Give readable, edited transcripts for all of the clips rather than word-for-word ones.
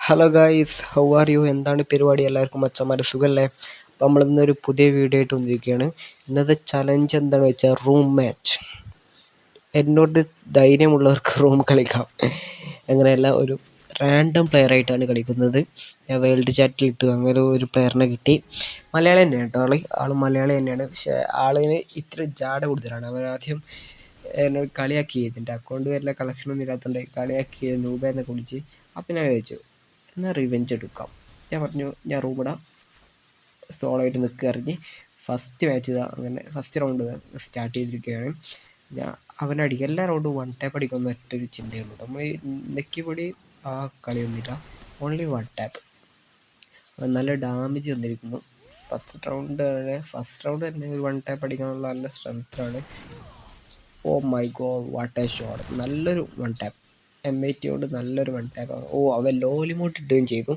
Hello guys, how are you? എന്താണ് പരിപാടി? എല്ലാവർക്കും മച്ചന്മാരെ സുഖമല്ലേ? അപ്പോൾ നമ്മളിന്നൊരു പുതിയ വീഡിയോ ആയിട്ട് വന്നിരിക്കുകയാണ്. ഇന്നത്തെ ചലഞ്ച് എന്താണെന്ന് വെച്ചാൽ റൂം മാച്ച്. എന്നോട് ധൈര്യമുള്ളവർക്ക് റൂം കളിക്കാം. അങ്ങനെയല്ല, ഒരു റാൻഡം പ്ലെയർ ആയിട്ടാണ് കളിക്കുന്നത്. ഞാൻ വേൾഡ് ചാറ്റിൽ ഇട്ടു, അങ്ങനെ ഒരു പ്ലെയറിനെ കിട്ടി. മലയാളി തന്നെയാണ് കേട്ടോ, ആൾ മലയാളി തന്നെയാണ്. പക്ഷേ ആളിന് ഇത്ര ജാട കൂടുതലാണ്. അവരാദ്യം എന്നോട് കളിയാക്കി, ഇതിൻ്റെ അക്കൗണ്ട് വരില്ല, കളക്ഷനൊന്നും ഇല്ലാത്തതുകൊണ്ട് കളിയാക്കി നൂബെന്നൊക്കെ വിളിച്ച്. അപ്പം ഞാൻ ചോദിച്ചു, എന്നാൽ റിവെഞ്ച് എടുക്കാം. ഞാൻ പറഞ്ഞു ഞാൻ റൂമിടാം, സോളോ ആയിട്ട് നിൽക്കുക അറിഞ്ഞ് ഫസ്റ്റ് മാച്ച് ഇതാ അങ്ങനെ ഫസ്റ്റ് റൗണ്ട് സ്റ്റാർട്ട് ചെയ്തിരിക്കുകയാണ്. ഞാൻ അവനടിക്കും, എല്ലാ റൗണ്ടും വൺ ടാപ്പ് അടിക്കുന്ന ഒറ്റൊരു ചിന്തയുള്ളൂ. നമ്മൾ നെക്കിപ്പൊടി ആ കളിയൊന്നുമില്ല, ഓൺലി വൺ ടാപ്പ്. നല്ല ഡാമേജ് വന്നിരിക്കുന്നു. ഫസ്റ്റ് റൗണ്ട് തന്നെ ഒരു വൺ ടാപ്പ് അടിക്കാനുള്ള നല്ല സ്ട്രെങ്ത്താണ്. Oh my god, what a shot! നല്ലൊരു വൺ ടാപ്പ്, M80 കൊണ്ട് നല്ലൊരു വൺ ടാപ്പാണ്. അവൻ ലോലിമോട്ട് ഇടുകയും ചെയ്തു.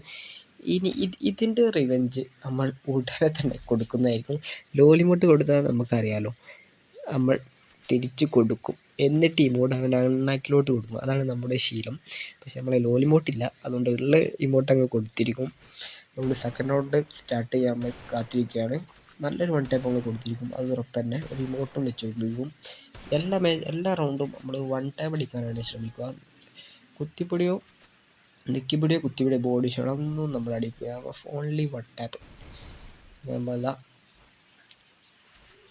ഇനി ഇതിൻ്റെ റിവെഞ്ച് നമ്മൾ ഉടനെ തന്നെ കൊടുക്കുന്നതായിരിക്കും. ലോലിമോട്ട് കൊടുത്താൽ നമുക്കറിയാലോ, നമ്മൾ തിരിച്ചു കൊടുക്കും. എന്നിട്ട് ഇമോട്ട് അവൻ അണ്ണാക്കിലോട്ട് കൊടുക്കും. അതാണ് നമ്മുടെ ശീലം. പക്ഷെ നമ്മളെ ലോലിമോട്ടില്ല, അതുകൊണ്ട് ഉള്ള ഇമോട്ട് അങ്ങ് കൊടുത്തിരിക്കും. നമ്മൾ സെക്കൻഡ് റൗണ്ട് സ്റ്റാർട്ട് ചെയ്യാൻ കാത്തിരിക്കുകയാണ്. നല്ലൊരു വൺ ടാപ്പ് നമ്മൾ കൊടുത്തിരിക്കും, അത് ഉറപ്പ് തന്നെ. ഒരു ഇമോട്ടും വെച്ച് കൊടുക്കും. എല്ലാ റൗണ്ടും നമ്മൾ വൺ ടാപ്പ് അടിക്കാനാണ് ശ്രമിക്കുക. കുത്തിപ്പൊടിയോ കുത്തിപ്പൊടിയോ ബോഡി ഷോട്ട് ഒന്നും നമ്മൾ അടിക്കുക, ഓൺലി വൺ ടാപ്പ്. നമ്മളതാ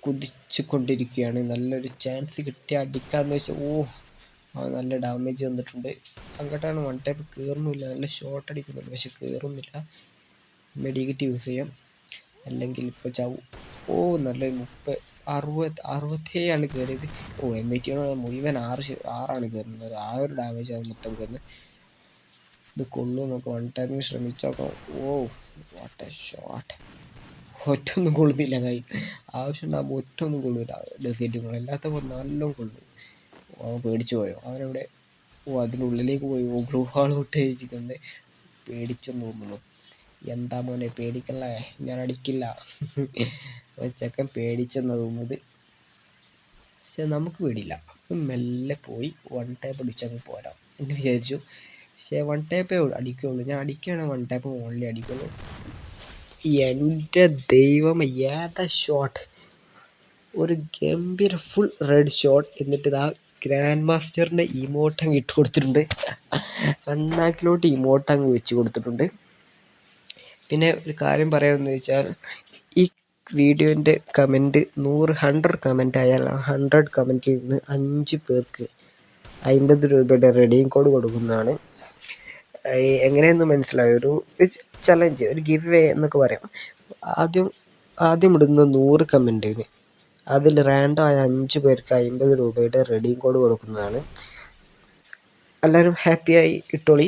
കുതിച്ചു കൊണ്ടിരിക്കുകയാണ്. നല്ലൊരു ചാൻസ് കിട്ടി അടിക്കാമെന്ന് വെച്ചാൽ നല്ല ഡാമേജ് വന്നിട്ടുണ്ട്. അങ്ങോട്ടാണ് വൺ ടാപ്പ് കയറുന്നില്ല, നല്ല ഷോട്ട് അടിക്കുന്നുണ്ട് പക്ഷെ കയറുന്നില്ല. മെഡിക്കറ്റ് യൂസ് ചെയ്യാം, അല്ലെങ്കിൽ ഇപ്പോൾ ചാവും. നല്ലൊരു 67 കയറിയത്. M80 മുഴുവൻ 6 കയറുന്നത്. ആ ഒരു ഡാമേജ് ആണ് മൊത്തം കയറുന്നത്. ഇത് കൊള്ളു നോക്കാം, വൺ ടൈമിന് ശ്രമിച്ചോക്കാം. What a shot! ഒറ്റൊന്നും കൊള്ളുന്നില്ല കൈ. ആവശ്യമുണ്ടാകുമ്പോൾ ഒറ്റൊന്നും കൊള്ളില്ല ഡെസേറ്റുകൾ, അല്ലാത്തപ്പോൾ നല്ലോണം കൊള്ളു. അവൻ പേടിച്ചു പോയോ? അവനവിടെ അതിനുള്ളിലേക്ക് പോയി. ബ്ലൂ ഹാൾ ഔട്ട് കഴിച്ചിട്ടുണ്ട്. പേടിച്ചെന്ന് തോന്നുന്നു. എന്താ മോനെ പേടിക്കല്ലേ, ഞാൻ അടിക്കില്ല. ചെക്കൻ പേടിച്ചെന്നാ തോന്നുന്നത്. പക്ഷെ നമുക്ക് പേടിയില്ല. അപ്പം മെല്ലെ പോയി വൺ ടാപ്പ് അടിച്ചങ്ങ് പോരാം എന്ന് വിചാരിച്ചു. പക്ഷേ വൺ ടാപ്പേ അടിക്കുള്ളൂ. ഞാൻ അടിക്കുകയാണെങ്കിൽ വൺ ടാപ്പ് ഓൺലി അടിക്കുള്ളൂ. എൻ്റെ ദൈവം, ഏതാ ഷോട്ട്! ഒരു ഗംഭീര ഫുൾ റെഡ് ഷോട്ട്. എന്നിട്ട് ഇതാ ഗ്രാൻഡ് മാസ്റ്ററിൻ്റെ ഇമോട്ടങ്ങ് ഇട്ട് കൊടുത്തിട്ടുണ്ട്. അണ്ണാക്കിലോട്ട് ഇമോട്ടങ്ങ് വെച്ച് കൊടുത്തിട്ടുണ്ട്. പിന്നെ ഒരു കാര്യം പറയാമെന്ന് വെച്ചാൽ, ഈ വീഡിയോൻ്റെ കമൻറ്റ് 100 കമൻറ്റ് ആയാൽ 100 കമൻറ്റിൽ നിന്ന് 5 പേർക്ക് 50 രൂപയുടെ റെഡീം കോഡ് കൊടുക്കുന്നതാണ്. എങ്ങനെയെന്ന് മനസ്സിലായോ? ഒരു ചലഞ്ച്, ഒരു ഗിവ് വേ എന്നൊക്കെ പറയാം. ആദ്യം ഇടുന്ന 100 കമൻറ്റിന് അതിൽ റാൻഡം ആയ 5 പേർക്ക് 50 രൂപയുടെ റെഡീം കോഡ് കൊടുക്കുന്നതാണ്. എല്ലാവരും ഹാപ്പിയായി ഇട്ടോളി.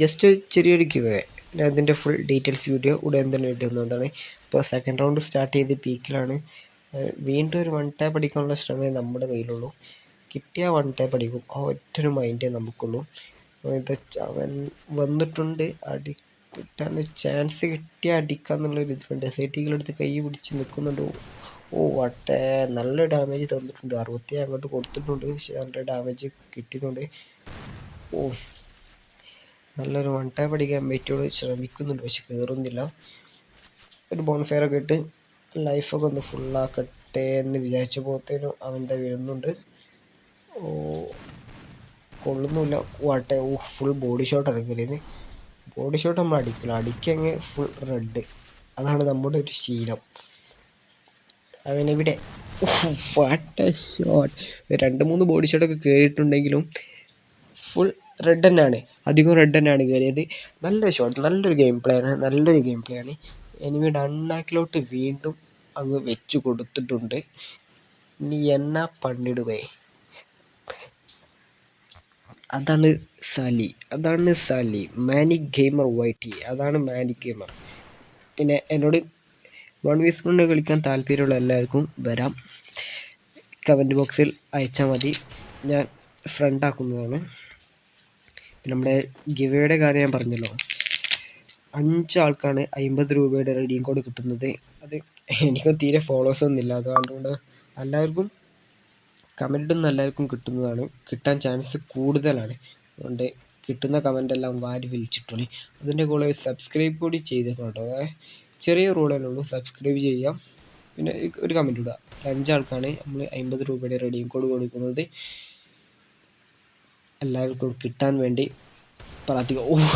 ജസ്റ്റ് ചെറിയൊരു ഗിവ് വേ. അതിൻ്റെ ഫുൾ ഡീറ്റെയിൽസ് വീഡിയോ ഉടൻ തന്നെ ഇടുന്നതാണ്. ഇപ്പോൾ സെക്കൻഡ് റൗണ്ട് സ്റ്റാർട്ട് ചെയ്ത് പീക്കിലാണ്. വീണ്ടും ഒരു വൺ ടാപ്പ് അടിക്കാനുള്ള ശ്രമമേ നമ്മുടെ കയ്യിലുള്ളൂ. കിട്ടിയ വൺ ടാപ്പ് അടിക്കും, ആ ഒറ്റൊരു മൈൻഡേ നമുക്കുള്ളൂ. അവൻ വന്നിട്ടുണ്ട്, കിട്ടാൻ ചാൻസ് കിട്ടിയ അടിക്കാന്നുള്ളൊരു ഇതുണ്ട്. SITകളെടുത്ത് കൈ പിടിച്ച് നിൽക്കുന്നുണ്ട്. വട്ടെ നല്ല ഡാമേജ് തന്നിട്ടുണ്ട്. 60 അങ്ങോട്ട് കൊടുത്തിട്ടുണ്ട്, പക്ഷെ നല്ല ഡാമേജ് കിട്ടിയിട്ടുണ്ട്. നല്ലൊരു വൺ ടാപ്പ് അടിക്കാൻ M80 ശ്രമിക്കുന്നുണ്ട്, പക്ഷെ കയറുന്നില്ല. ഒരു ബോൺഫയറൊക്കെ ഇട്ട് ലൈഫൊക്കെ ഒന്ന് ഫുള്ളാക്കട്ടെ എന്ന് വിചാരിച്ചപ്പോഴത്തേനും അവൻ്റെ വീഴുന്നുണ്ട്. കൊള്ളുന്നില്ല. വാട്ടെ ഫുൾ ബോഡി ഷോട്ട് ഇറങ്ങിയത്. ബോഡി ഷോട്ട് നമ്മൾ അടിക്കങ്ങ് ഫുൾ റെഡ്. അതാണ് നമ്മുടെ ഒരു ശീലം. അവനെവിടെ വാട്ടെ ഷോട്ട്! 2-3 ബോഡി ഷോട്ടൊക്കെ കയറിയിട്ടുണ്ടെങ്കിലും ഫുൾ റെഡ് തന്നെയാണ്, അധികം റെഡ് തന്നെയാണ് കയറിയത്. നല്ല ഷോട്ട്, നല്ലൊരു ഗെയിം പ്ലേ ആണ്. എനിമിയുടെ അണ്ണാക്കിലോട്ട് വീണ്ടും അങ്ങ് വെച്ച് കൊടുത്തിട്ടുണ്ട്. നീ എന്നാ പണിടുവേ! അതാണ് സലി മാനിക് ഗെയിമർ YT, അതാണ് മാനിക് ഗെയിമർ. പിന്നെ എന്നോട് 1v1 കളിക്കാൻ താല്പര്യമുള്ള എല്ലാവർക്കും വരാം. കമൻറ്റ് ബോക്സിൽ അയച്ചാൽ മതി, ഞാൻ ഫ്രണ്ട് ആക്കുന്നതാണ്. നമ്മുടെ ഗിവയുടെ കാര്യം ഞാൻ പറഞ്ഞല്ലോ, 5 ആൾക്കാണ് 50 രൂപയുടെ റെഡീം കോഡ് കിട്ടുന്നത്. അത് എനിക്ക് തീരെ ഫോളോവേഴ്സൊന്നും ഇല്ല, അതുകൊണ്ട് എല്ലാവർക്കും കമൻറ്റ് ഇടുന്ന എല്ലാവർക്കും കിട്ടുന്നതാണ്. കിട്ടാൻ ചാൻസ് കൂടുതലാണ്. അതുകൊണ്ട് കിട്ടുന്ന കമൻ്റെല്ലാം വാരി വലിച്ചിട്ടോളി. അതിൻ്റെ കൂടെ സബ്സ്ക്രൈബ് കൂടി ചെയ്തേക്കണം കേട്ടോ. ചെറിയ റൂളേ ഉള്ളൂ, സബ്സ്ക്രൈബ് ചെയ്യാം, പിന്നെ ഒരു കമൻറ്റ് ഇടുക. 5 ആൾക്കാണ് നമ്മൾ 50 രൂപയുടെ റെഡീം കോഡ് കൊടുക്കുന്നത്. എല്ലാവർക്കും കിട്ടാൻ വേണ്ടി പ്രാർത്ഥിക്കുക.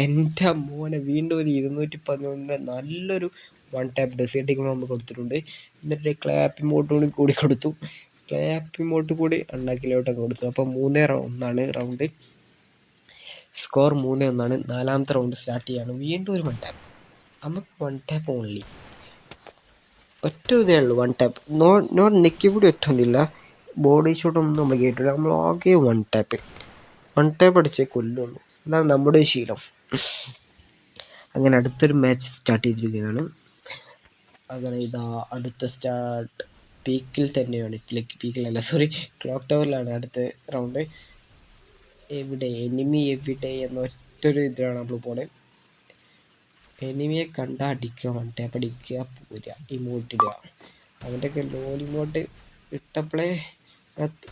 എൻ്റെ മോനെ വീണ്ടും ഒരു 211 നല്ലൊരു വൺ ടാപ്പ് ഡെസേർട്ടിങ് നമ്മൾ കൊടുത്തിട്ടുണ്ട്. എന്നിട്ട് ക്ലാപ്പ് ഇമോട്ട് കൂടി കൊടുത്തു. ക്ലാപ്പ് ഇമോട്ട് കൂടി അണ്ണാക്കിലോട്ടൊക്കെ കൊടുത്തു. അപ്പോൾ 3-1 റൗണ്ട്. സ്കോർ 3-1. 4ാമത്തെ റൗണ്ട് സ്റ്റാർട്ട് ചെയ്യാണ്. വീണ്ടും ഒരു വൺ ടാപ്പ്. നമുക്ക് വൺ ടാപ്പ് ഓൺലി, ഒറ്റ ഇതേ ഉള്ളൂ വൺ ടാപ്പ്. നോട്ട് നെക്കിവിടെ ഒറ്റൊന്നുമില്ല, ബോഡി ഷോട്ടൊന്നും നമ്മൾ കേട്ടില്ല. നമ്മൾ ആകെ വൺ ടാപ്പ് അടിച്ചേ കൊല്ലുള്ളൂ. അതാണ് നമ്മുടെ ശീലം. അങ്ങനെ അടുത്തൊരു മാച്ച് സ്റ്റാർട്ട് ചെയ്തിരിക്കുകയാണ്. അങ്ങനെ ഇതാ അടുത്ത സ്റ്റാർട്ട് പീക്കിൽ തന്നെയാണ്. പീക്കിലല്ല, സോറി, ക്ലോക്ക് ടവറിലാണ് അടുത്ത റൗണ്ട്. എവിടെ എനിമി എവിടെ എന്ന ഒറ്റൊരു ഇതിലാണ് നമ്മൾ പോണേ. എനിമിയെ കണ്ടാൽ അടിക്കുക, വൺ ടാപ്പ് അടിക്കുക, പോരുക, ഇമോട്ട് ഇടുക. അവൻ്റെയൊക്കെ ലോലിമോട്ട് ഇട്ടപ്പോഴേ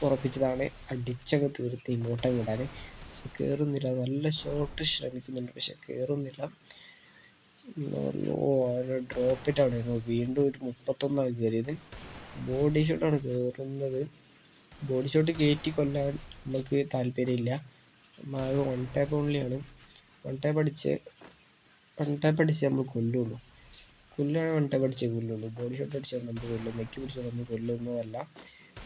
ഉറപ്പിച്ചതാണ്, അടിച്ചങ്ങ് തീർത്ത് ഇമോട്ടങ്ങ് ഇടാൻ. പക്ഷെ കയറുന്നില്ല. നല്ല ഷോട്ട് ശ്രമിക്കുന്നുണ്ട്, പക്ഷെ കയറുന്നില്ല. ഡ്രോപ്പ് ഇട്ടാണ് വീണ്ടും ഒരു 31 കയറിയത്. ബോഡി ഷോട്ടാണ് കയറുന്നത്. ബോഡി ഷോട്ട് കയറ്റി കൊല്ലാൻ നമുക്ക് താല്പര്യമില്ല. അത് വൺ ടാപ്പ് ഓൺലിയാണ്. വൺ ടാപ്പ് അടിച്ച് നമ്മൾ കൊല്ലുള്ളൂ. വൺ ടാപ്പ് അടിച്ചേ കൊല്ലുള്ളൂ. ബോഡി ഷോട്ട് അടിച്ചാൽ നമ്മൾ കൊല്ലും, നെക്കി പിടിച്ചാൽ നമ്മൾ കൊല്ലുന്നതല്ല.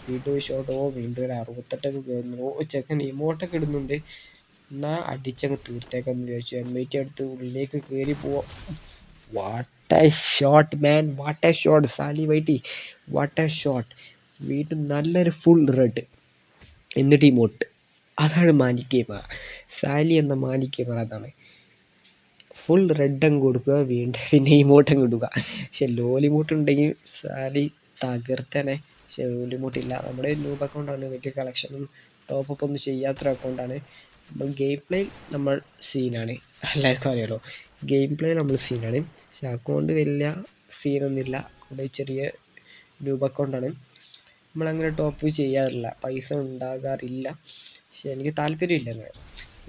വീണ്ടും ഷോട്ട്. വീണ്ടും ഒരു 68 കയറുന്നു. ചെക്കൻ ഇമോട്ടൊക്കെ ഇടുന്നുണ്ട്. എന്നാൽ അടിച്ചങ്ങ് തീർത്തേക്കെന്ന് വിചാരിച്ചു. M80 അടുത്ത് ഉള്ളിലേക്ക് കയറി പോവാം. What a shot man, what a shot. Sally വൈറ്റി, വാട്ട് എ ഷോട്ട്. വീണ്ടും നല്ലൊരു ഫുൾ റെഡ്, എന്നിട്ട് ഇമോട്ട്. അതാണ് മാനി ഗെയിമർ. സാലി എന്ന മാനി ഗെയിമർ അതാണ്. ഫുൾ റെഡ് അങ്ങ് കൊടുക്കുക, വീണ്ടും പിന്നെ ഇമോട്ട് അങ്ങ് ഇടുക. പക്ഷെ ലോലിമോട്ട് ഉണ്ടെങ്കിൽ സാലി തകർത്തനെ. പക്ഷെ ലോലിമോട്ടില്ല. നമ്മുടെ ന്യൂബ് അക്കൗണ്ടാണ്, വലിയ കളക്ഷനും ടോപ്പപ്പ് ഒന്നും ചെയ്യാത്തൊരു അക്കൗണ്ടാണ്. നമ്മൾ ഗെയിം പ്ലേ നമ്മൾ സീനാണ്, എല്ലാവർക്കും അറിയാലോ. ഗെയിം പ്ലേ നമ്മൾ സീനാണ്, പക്ഷെ അക്കൗണ്ട് വലിയ സീനൊന്നുമില്ല. കൂടെ ചെറിയ ന്യൂബ് അക്കൗണ്ടാണ്. നമ്മളങ്ങനെ ടോപ്പ് ചെയ്യാറില്ല, പൈസ ഉണ്ടാകാറില്ല. പക്ഷെ എനിക്ക് താല്പര്യമില്ല അങ്ങനെ.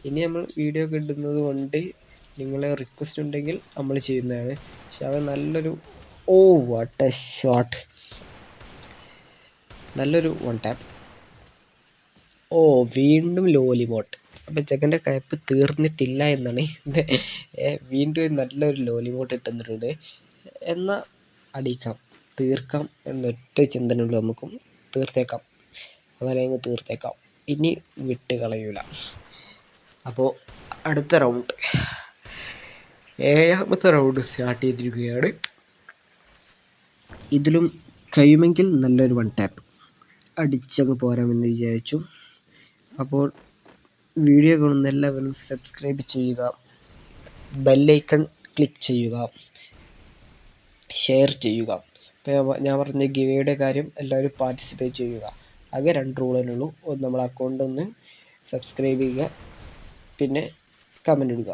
ഇനി നമ്മൾ വീഡിയോ ഒക്കെ ഇടുന്നത് കൊണ്ട് നിങ്ങളെ റിക്വസ്റ്റ് ഉണ്ടെങ്കിൽ നമ്മൾ ചെയ്യുന്നതാണ്. പക്ഷെ അത് നല്ലൊരു വാട്ട് എ ഷോട്ട്, നല്ലൊരു വൺ ടാപ്പ്. വീണ്ടും ലോലിമോട്ട്. അപ്പം ചെക്കൻ്റെ കയപ്പ് തീർന്നിട്ടില്ല എന്നാണ്. വീണ്ടും നല്ലൊരു ലോലിമോട്ട് ഇട്ടുന്നിട്ടുണ്ട്. എന്നാൽ അടിക്കാം, തീർക്കാം എന്നൊറ്റ ചിന്തനുള്ളൂ. നമുക്കും തീർത്തേക്കാം, അതല്ലെങ്കിൽ തീർത്തേക്കാം. ഇനി വിട്ട് കളയൂല. അപ്പോൾ അടുത്ത റൗണ്ട്, 7ാമത്തെ റൗണ്ട് സ്റ്റാർട്ട് ചെയ്തിരിക്കുകയാണ്. ഇതിലും കഴിയുമെങ്കിൽ നല്ലൊരു വൺ ടാപ്പ് അടിച്ചങ്ങ് പോരാമെന്ന് വിചാരിച്ചു. അപ്പോൾ വീഡിയോ കാണുന്ന എല്ലാവരും സബ്സ്ക്രൈബ് ചെയ്യുക, ബെല്ലൈക്കൺ ക്ലിക്ക് ചെയ്യുക, ഷെയർ ചെയ്യുക. അപ്പോൾ ഞാൻ പറഞ്ഞ ഗിവേയുടെ കാര്യം എല്ലാവരും പാർട്ടിസിപ്പേറ്റ് ചെയ്യുക. ആകെ 2 റൂളേനുള്ളൂ. നമ്മൾ അക്കൗണ്ട് ഒന്ന് സബ്സ്ക്രൈബ് ചെയ്യുക, പിന്നെ കമൻ്റ് ഇടുക.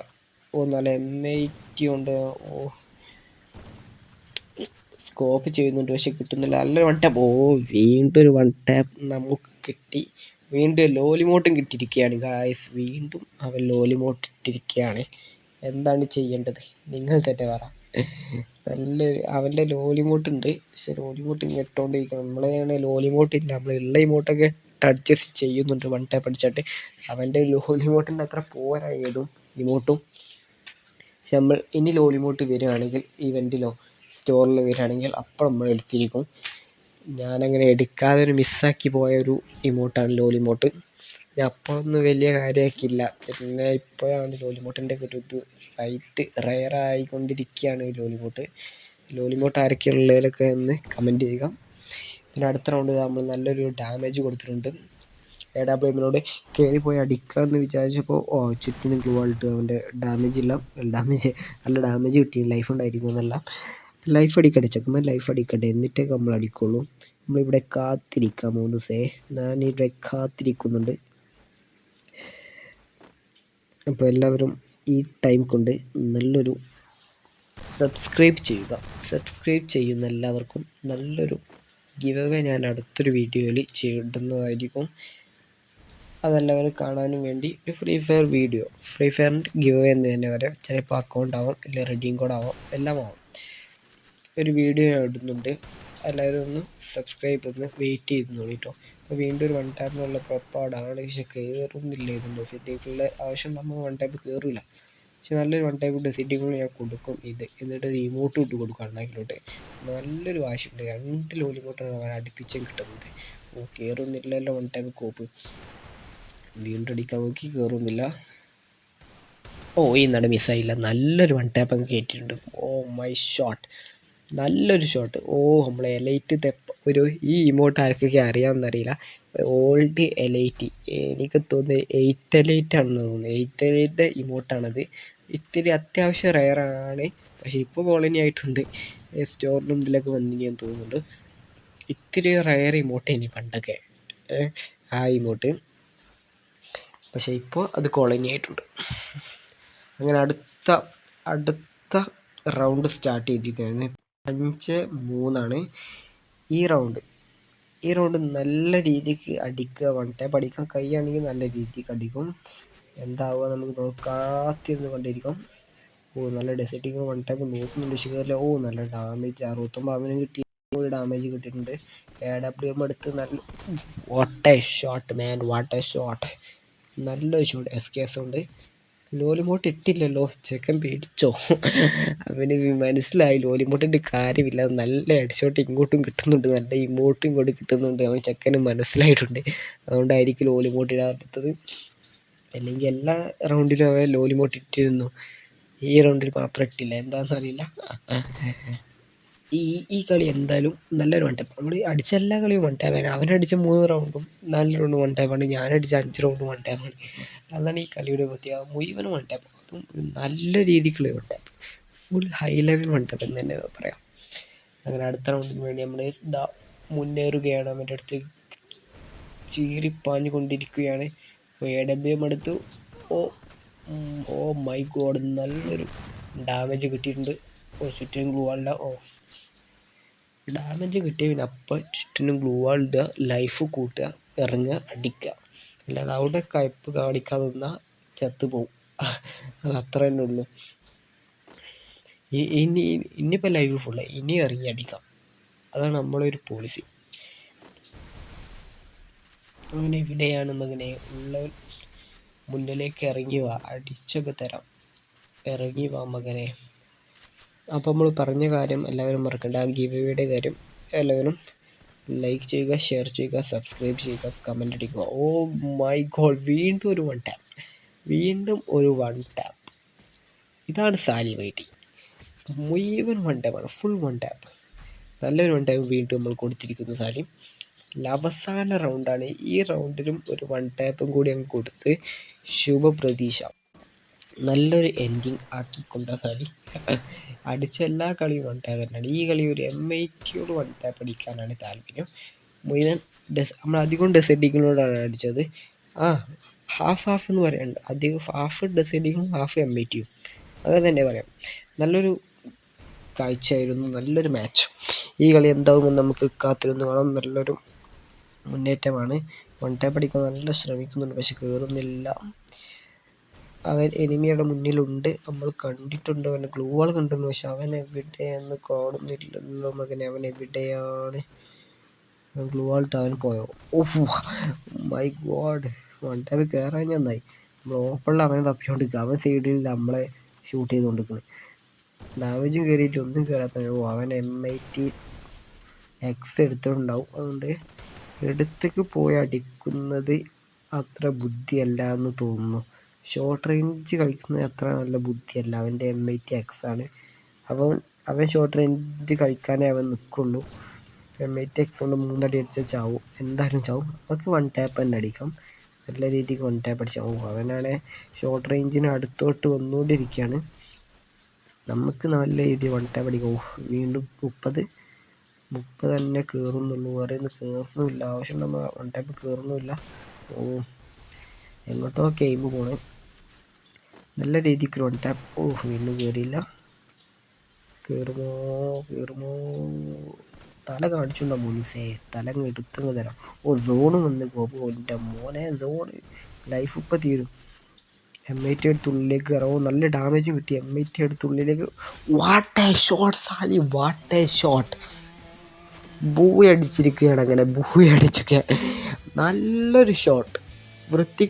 നല്ല M80 ഉണ്ട്. സ്കോപ്പ് ചെയ്യുന്നുണ്ട്, പക്ഷെ കിട്ടുന്നില്ല. നല്ലൊരു വൺ ടാപ്പ്. വീണ്ടും ഒരു വൺ ടാപ്പ് നമുക്ക് കിട്ടി. വീണ്ടും ലോലിമോട്ടും കിട്ടിയിരിക്കുകയാണ് ഗായ്സ്. വീണ്ടും അവൻ ലോലിമോട്ട് ഇട്ടിരിക്കുകയാണ്. എന്താണ് ചെയ്യേണ്ടത്? നിങ്ങൾ തന്നെ പറ. അവൻ്റെ ലോലിമോട്ടുണ്ട്, പക്ഷെ ലോലിമോട്ട് ഇട്ടോണ്ടിരിക്കണം. നമ്മളെയാണ് ലോലിമോട്ടില്ല, നമ്മളുള്ള ഇമോട്ടൊക്കെ അഡ്ജസ്റ്റ് ചെയ്യുന്നുണ്ട് വൺ ടാപ്പ് അടിച്ചിട്ട്. അവൻ്റെ ലോലിമോട്ടിൻ്റെ അത്ര പോരാ ഏതും ഇമോട്ടും. പക്ഷെ നമ്മൾ ഇനി ലോലിമോട്ട് വരികയാണെങ്കിൽ, ഇവൻറ്റിലോ സ്റ്റോറിൽ വരികയാണെങ്കിൽ അപ്പോൾ നമ്മൾ എടുത്തിരിക്കും. ഞാനങ്ങനെ എടുക്കാതെ ഒരു മിസ്സാക്കി പോയൊരു ഇമോട്ടാണ് ലോലിമോട്ട്. ഞാൻ അപ്പോൾ ഒന്നും വലിയ കാര്യമാക്കിയില്ല. പിന്നെ ഇപ്പോഴാണ് ലോലിമോട്ടിൻ്റെ ഒരു ഇത് റയറായിക്കൊണ്ടിരിക്കുകയാണ് ലോലിമോട്ട് ആരൊക്കെയുള്ളതിലൊക്കെ ഒന്ന് കമൻറ്റ് ചെയ്യുക. പിന്നെ അടുത്ത റൗണ്ട് നമ്മൾ നല്ലൊരു ഡാമേജ് കൊടുത്തിട്ടുണ്ട്. AWMനോട് കയറിപ്പോയി അടിക്കാമെന്ന് വിചാരിച്ചപ്പോൾ ചുറ്റിനും ഗ്ലൂ ആയിട്ട് അവൻ്റെ നല്ല ഡാമേജ് കിട്ടി. ലൈഫ് ഉണ്ടായിരിക്കും എന്നല്ല, ലൈഫ് അടിക്കട്ടെ ചെക്കന്മാർ, ലൈഫ് അടിക്കട്ടെ, എന്നിട്ടേ നമ്മൾ അടിക്കുള്ളൂ. നമ്മളിവിടെ കാത്തിരിക്കാം മോനുസേ, ഞാനിവിടെ കാത്തിരിക്കുന്നുണ്ട്. അപ്പോൾ എല്ലാവരും ഈ ടൈം കൊണ്ട് നല്ലൊരു സബ്സ്ക്രൈബ് ചെയ്യുന്ന എല്ലാവർക്കും നല്ലൊരു ഗിവ് അവേ ഞാൻ അടുത്തൊരു വീഡിയോയിൽ ചെയ്യുന്നതായിരിക്കും. അതെല്ലാവരും കാണാനും വേണ്ടി ഒരു ഫ്രീ ഫയർ വീഡിയോ, ഫ്രീ ഫയറിൻ്റെ ഗിവ് അവേ എന്ന് തന്നെ പറയാം. ചിലപ്പോൾ അക്കൗണ്ട് ആവാം, അല്ലെങ്കിൽ റെഡീം കോഡ് ആവാം, എല്ലാം ആവാം. ഒരു വീഡിയോ ഇടുന്നുണ്ട്, എല്ലാവരും ഒന്ന് സബ്സ്ക്രൈബ് ചെയ്ത് വെയിറ്റ് ചെയ്ത് കേട്ടോ. അപ്പോൾ വീണ്ടും ഒരു 1 ടാപ്പിനുള്ള പുറപ്പാടാണ്. പക്ഷെ കയറുന്നില്ല. ഇതുണ്ട് സെറ്റിങ്ങുള്ള ആവശ്യം നമ്മൾ 1 ടാപ്പ് കയറില്ല. പക്ഷെ നല്ലൊരു 1 ടാപ്പ് സെറ്റിങ്ങുകൾ ഞാൻ കൊടുക്കും. എന്നിട്ട് ഒരു ഇമോട്ട് ഇട്ട് കൊടുക്കും അണ്ണാക്കിലോട്ട്. നല്ലൊരു വാശിയുണ്ട്. 2 ലോലിമോട്ടാണ് അവൻ അടുപ്പിച്ചും കിട്ടുന്നത്. കയറുന്നില്ലല്ലോ 1 ടാപ്പ് കോപ്പ്. വീണ്ടും അടിക്കാൻ നോക്കി, കയറുന്നില്ല. ഈ നട മിസ്സായില്ല. നല്ലൊരു 1 ടാപ്പ് അങ്ങ് കയറ്റിയിട്ടുണ്ട്. മൈ ഷോട്ട്, നല്ലൊരു ഷോട്ട്. നമ്മളെ എലൈറ്റ് ഈ ഇമോട്ട് ആർക്കൊക്കെ അറിയാമെന്നറിയില്ല. ഓൾഡ് എലൈറ്റ്, എനിക്ക് തോന്നുന്നത് 8 എലൈറ്റ് ആണെന്ന് തോന്നുന്നു. 8 എലൈറ്റ് ഇമോട്ടാണത്. ഇത്തിരി അത്യാവശ്യം റയറാണ്. പക്ഷേ ഇപ്പോൾ കോളനി ആയിട്ടുണ്ട്. സ്റ്റോറിലും ഇതിലൊക്കെ വന്നിനി തോന്നുന്നുണ്ട്. ഇത്തിരി റയർ ഇമോട്ട് ഇനി പണ്ടൊക്കെ ആ ഇമോട്ട്. പക്ഷേ ഇപ്പോൾ അത് കോളനി ആയിട്ടുണ്ട്. അങ്ങനെ അടുത്ത റൗണ്ട് സ്റ്റാർട്ട് ചെയ്തിരിക്കുകയാണ്. 5-3 ഈ റൗണ്ട് നല്ല രീതിക്ക് അടിക്കുക. 1 ടാപ്പ് അടിക്കാൻ കഴിയുകയാണെങ്കിൽ നല്ല രീതിക്ക് അടിക്കും. എന്താവുക നമുക്ക് കാത്തിരുന്ന് കൊണ്ടിരിക്കും. നല്ല ഡെസേർട്ടിങ് 1 ടാപ്പ് നോക്കുന്നുണ്ട്. ശരിയല്ല. നല്ല ഡാമേജ് 69 അവനും കിട്ടി. ഡാമേജ് കിട്ടിയിട്ടുണ്ട്. AWM എടുത്ത് നല്ല what a shot man, what a shot. നല്ലൊരു ഷോട്ട്. SKS ഉണ്ട്. ലോലിമോട്ട് ഇട്ടില്ലല്ലോ, ചെക്കൻ പേടിച്ചോ. അവന് മനസ്സിലായി ലോലിമോട്ടിൻ്റെ കാര്യമില്ല. നല്ല ഹെഡ്ഷോട്ട് ഇങ്ങോട്ടും കിട്ടുന്നുണ്ട്, നല്ല ഇമോട്ടും ഇങ്ങോട്ട് കിട്ടുന്നുണ്ട്. അവൻ ചെക്കന് മനസ്സിലായിട്ടുണ്ട്. അതുകൊണ്ടായിരിക്കും ലോലിമോട്ട് ഇടാത്തത്. അല്ലെങ്കിൽ എല്ലാ റൗണ്ടിലും അവൻ ലോലിമോട്ട് ഇട്ടിരുന്നു. ഈ റൗണ്ടിൽ മാത്രം ഇട്ടില്ല, എന്താണെന്നറിയില്ല. ഈ കളി എന്തായാലും നല്ലൊരു 1 ടാപ്പ്. നമ്മൾ അടിച്ച എല്ലാ കളിയും 1 ടാപ്പാണ്. അവനടിച്ച 3 റൗണ്ടും 4 റൗണ്ടും 1 ടാപ്പാണ്. ഞാനടിച്ച 5 റൗണ്ടും 1 ടാപ്പാണ്. അതാണ് ഈ കളിയുടെ പ്രത്യേകത. മുഴുവനും 1 ടാപ്പ്. അതും നല്ല രീതിക്കുള്ള 1 tap. Full high level 1 tap എന്ന് തന്നെ പറയാം. അങ്ങനെ അടുത്ത റൗണ്ടിന് വേണ്ടി നമ്മൾ മുന്നേറുകയാണ്. അവൻ്റെ അടുത്ത് ചീറിപ്പാഞ്ഞു കൊണ്ടിരിക്കുകയാണ്. AWM എടുത്തു. മൈ ഗോഡ്, നല്ലൊരു ഡാമേജ് കിട്ടിയിട്ടുണ്ട്. ചുറ്റിനും ഗ്ലൂ വാളില്ല. ഡാമേജ് കിട്ടിയ പിന്നെ അപ്പം ചുറ്റിനും ഗ്ലൂ വാളിടുക, ലൈഫ് കൂട്ടുക, ഇറങ്ങുക, അടിക്കുക. അല്ലാതെ അവിടെ കയ്പ്പ് കാണിക്കാതെ നിന്നാൽ ചത്ത് പോവും. അത് അത്ര തന്നെ ഉള്ളൂ. ഇനിയിപ്പോൾ ലൈഫ് ഫുള്ള്, ഇനി ഇറങ്ങി അടിക്കാം. അതാണ് നമ്മളൊരു പോളിസി. അങ്ങനെ ഇവിടെയാണ് മകനെ ഉള്ള മുന്നിലേക്ക് ഇറങ്ങി വാ, അടിച്ചൊക്കെ തരാം. ഇറങ്ങി വാ മകനെ. അപ്പോൾ നമ്മൾ പറഞ്ഞ കാര്യം എല്ലാവരും മറക്കണ്ട. ആ ഗിവ് അവേയുടെ കാര്യം എല്ലാവരും ലൈക്ക് ചെയ്യുക, ഷെയർ ചെയ്യുക, സബ്സ്ക്രൈബ് ചെയ്യുക, കമൻ്റ് അടിക്കുക. മൈ ഗോഡ്, വീണ്ടും ഒരു 1 ടാപ്പ്. വീണ്ടും ഒരു 1 ടാപ്പ്. ഇതാണ് സാലി വൈറ്റി. മുഴുവൻ 1 ടാപ്പാണ്, ഫുൾ 1 ടാപ്പ്. നല്ലൊരു 1 ടാപ്പ് വീണ്ടും നമ്മൾ കൊടുത്തിരിക്കുന്നു സാലി. അവസാന റൗണ്ടാണ്. ഈ റൗണ്ടിലും ഒരു 1 ടാപ്പും കൂടി അങ്ങ് കൊടുത്ത് ശുഭപ്രതീക്ഷ. നല്ലൊരു എൻഡിങ് ആക്കിക്കൊണ്ട സാലി. അടിച്ച എല്ലാ കളിയും 1 ടാപ്പ് തന്നെയാണ്. ഈ കളി ഒരു M80യോട് 1 ടാപ്പ് അടിക്കാനാണ് താല്പര്യം. മുഴുവൻ നമ്മൾ അധികം ഡെസേർട്ടിങ്ങിനോടാണ് അടിച്ചത്. ഹാഫ് എന്ന് പറയാനുണ്ട്. അധികം ഹാഫ് ഡെസേർട്ടിങ്ങും ഹാഫ് M80യും അങ്ങനെ തന്നെ പറയാം. നല്ലൊരു കാഴ്ചയായിരുന്നു, നല്ലൊരു മാച്ച്. ഈ കളി എന്താകുമെന്ന് നമുക്ക് കാത്തിരുന്ന് കാണാം. നല്ലൊരു മുന്നേറ്റമാണ്. 1 ടാപ്പ് അടിക്കാൻ നല്ല ശ്രമിക്കുന്നുണ്ട്, പക്ഷെ കയറുന്നില്ല. അവൻ എനിമിയുടെ മുന്നിലുണ്ട്, നമ്മൾ കണ്ടിട്ടുണ്ട്. അവൻ്റെ ഗ്ലൂ വാൾ കണ്ടിട്ടുണ്ട്, പക്ഷെ അവൻ എവിടെയെന്ന് കാണുന്നില്ലല്ലോ മകനെ. അവൻ എവിടെയാണ്? ഗ്ലൂ വാൾ ഇട്ട് അവൻ പോയോ? മൈ ഗോഡ്, 1 ടാപ്പ് കയറാൻ നന്നായി. നമ്മൾ ഓപ്പണിൽ അവനെ തപ്പിക്കൊണ്ടിരിക്കുക. അവൻ സൈഡിൽ നമ്മളെ ഷൂട്ട് ചെയ്തുകൊണ്ടിരിക്കുന്നത്. ഡാമേജും കയറിയിട്ട് ഒന്നും കയറാത്ത. അവൻ M80 X എടുത്തിട്ടുണ്ടാവും. അതുകൊണ്ട് എടുത്തേക്ക് പോയി അടിക്കുന്നത് അത്ര ബുദ്ധിയല്ല എന്ന് തോന്നുന്നു. ഷോർട്ട് റേഞ്ച് കളിക്കുന്നത് അത്ര നല്ല ബുദ്ധിയല്ല. അവൻ്റെ M80 X ആണ്. അവൻ ഷോർട്ട് റേഞ്ച് കളിക്കാനേ അവൻ നിൽക്കുള്ളൂ. M80 X കൊണ്ട് 3 അടി അടിച്ചാൽ ചാവും, എന്തായാലും ചാവും. അവർക്ക് 1 ടാപ്പ് തന്നെ അടിക്കാം. നല്ല രീതിക്ക് 1 ടാപ്പ് അടിച്ചാൽ അവനാണ് ഷോർട്ട് റേഞ്ചിന് അടുത്തോട്ട് വന്നുകൊണ്ടിരിക്കുകയാണ്. നമുക്ക് നല്ല രീതിയിൽ 1 ടാപ്പ് അടിക്കാം. വീണ്ടും 30 തന്നെ കയറുന്നുള്ളൂ. പറയുന്നത് കയറുന്നുമില്ല. ആവശ്യം നമ്മൾ 1 ടാപ്പ് കയറുന്നുമില്ല. എങ്ങോട്ടോ ഗെയിം പോണേ. നല്ല രീതിക്ക് 1 ടാപ്പ്. വീണ്ടും കയറിയില്ല. കയറുമോ? തല കാണിച്ചുണ്ടോ മോനിസേ, തല എടുത്തങ്ങ് തരാം. ഓ സോണ് വന്ന് ഗോപു, എൻ്റെ മോനെ സോണ്. ലൈഫ് ഇപ്പം തീരും. M80 എടുത്ത് ഉള്ളിലേക്ക് കയറാം. ഓ നല്ല ഡാമേജും കിട്ടി. M80 എടുത്ത് ഉള്ളിലേക്ക്. What a shot Sally, what a shot. Booyah അടിച്ചിരിക്കുകയാണ്. അങ്ങനെ ബൂയി അടിച്ചൊക്കെ നല്ലൊരു ഷോട്ട്. വൃത്തിക്ക്